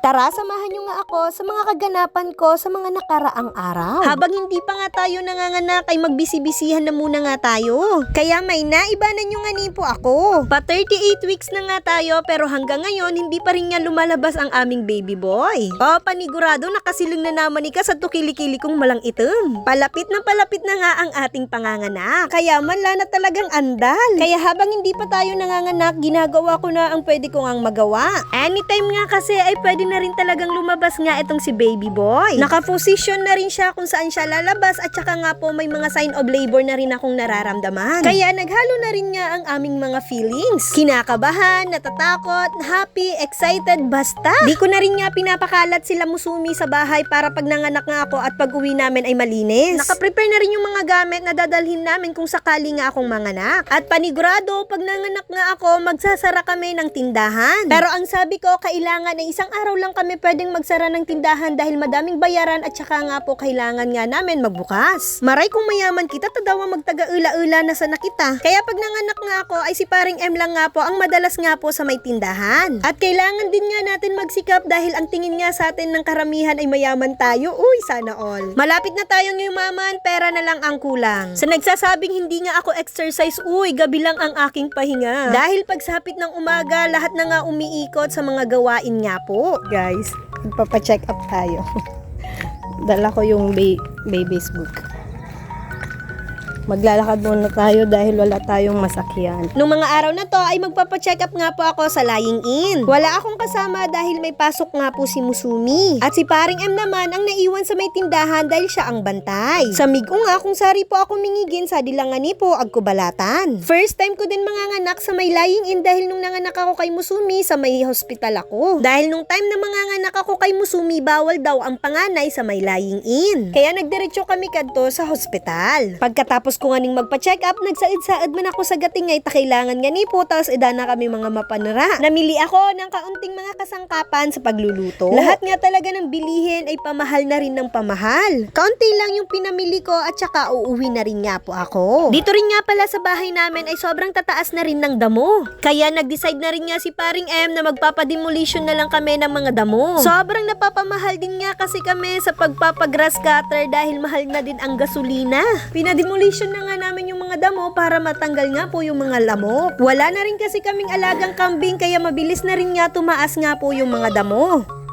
Tara, samahan nyo nga ako sa mga kaganapan ko sa mga nakaraang araw. Habang hindi pa nga tayo nanganganak ay magbisi-bisihan na muna nga tayo. Kaya may naibanan nyo nga po ako. Pa 38 weeks na nga tayo pero hanggang ngayon hindi pa rin nga lumalabas ang aming baby boy. O panigurado nakasiling na naman ika sa tukili-kili kong malang itim. Palapit na nga ang ating panganganak. Kaya manla na talagang andal. Kaya habang hindi pa tayo nanganganak, ginagawa ko na ang pwede ko ngang magawa. Anytime nga kasi ay pwede na rin talagang lumabas nga itong si baby boy. Nakaposisyon na rin siya kung saan siya lalabas at saka nga po may mga sign of labor na rin akong nararamdaman. Kaya naghalo na rin nga ang aming mga feelings. Kinakabahan, natatakot, happy, excited, basta. Di ko na rin nga pinapakalat sila Musumi sa bahay para pag nanganak nga ako at pag uwi namin ay malinis. Nakaprepare na rin yung mga gamit na dadalhin namin kung sakali nga akong manganak. At panigurado, pag nanganak nga ako, magsasara kami ng tindahan. Pero ang sabi ko, kailangan ay isang araw lang kami pwedeng magsara ng tindahan dahil madaming bayaran at saka nga po kailangan nga namin magbukas. Maray kung mayaman kita, tadawa magtaga-ula-ula na sana kita. Kaya pag nanganak nga ako ay si paring M lang nga po ang madalas nga po sa may tindahan. At kailangan din nga natin magsikap dahil ang tingin nga sa atin ng karamihan ay mayaman tayo. Uy, sana all. Malapit na tayong yumaman, pera na lang ang kulang. Sa nagsasabing hindi nga ako exercise, uy, gabi lang ang aking pahinga. Dahil pagsapit ng umaga, lahat na nga umiikot sa mga gawain nga po. Guys, magpapacheck up tayo. Dala ko yung baby's book. Maglalakad muna tayo dahil wala tayong masakyan. Nung mga araw na to ay magpapacheck up nga po ako sa lying in. Wala akong kasama dahil may pasok nga po si Musumi. At si paring M naman ang naiwan sa may tindahan dahil siya ang bantay. Sa migo nga kung sari po ako mingigin sa dilangani po agkubalatan. First time ko din manganganak sa may lying in dahil nung nanganak ako kay Musumi sa may hospital ako. Dahil nung time na manganganak ako kay Musumi bawal daw ang panganay sa may lying in. Kaya nagdiretso kami kadto sa hospital. Pagkatapos ko nga ning magpa-check up, nagsaid-said man ako sa gating ngay kailangan nga ni po, tapos idana kami mga mapanira. Namili ako ng kaunting mga kasangkapan sa pagluluto. Lahat nga talaga ng bilihin ay pamahal na rin ng pamahal. Kaunti lang yung pinamili ko at saka uuwi na rin nga po ako. Dito rin nga pala sa bahay namin ay sobrang tataas na rin ng damo. Kaya nag-decide na rin nga si paring M na magpapademolition na lang kami ng mga damo. Sobrang napapamahal din nga kasi kami sa pagpapagrass cutter dahil mahal na din ang gasolina. Pinademolition na nga namin yung mga damo para matanggal nga po yung mga lamok. Wala na rin kasi kaming alagang kambing kaya mabilis na rin nga tumaas nga po yung mga damo.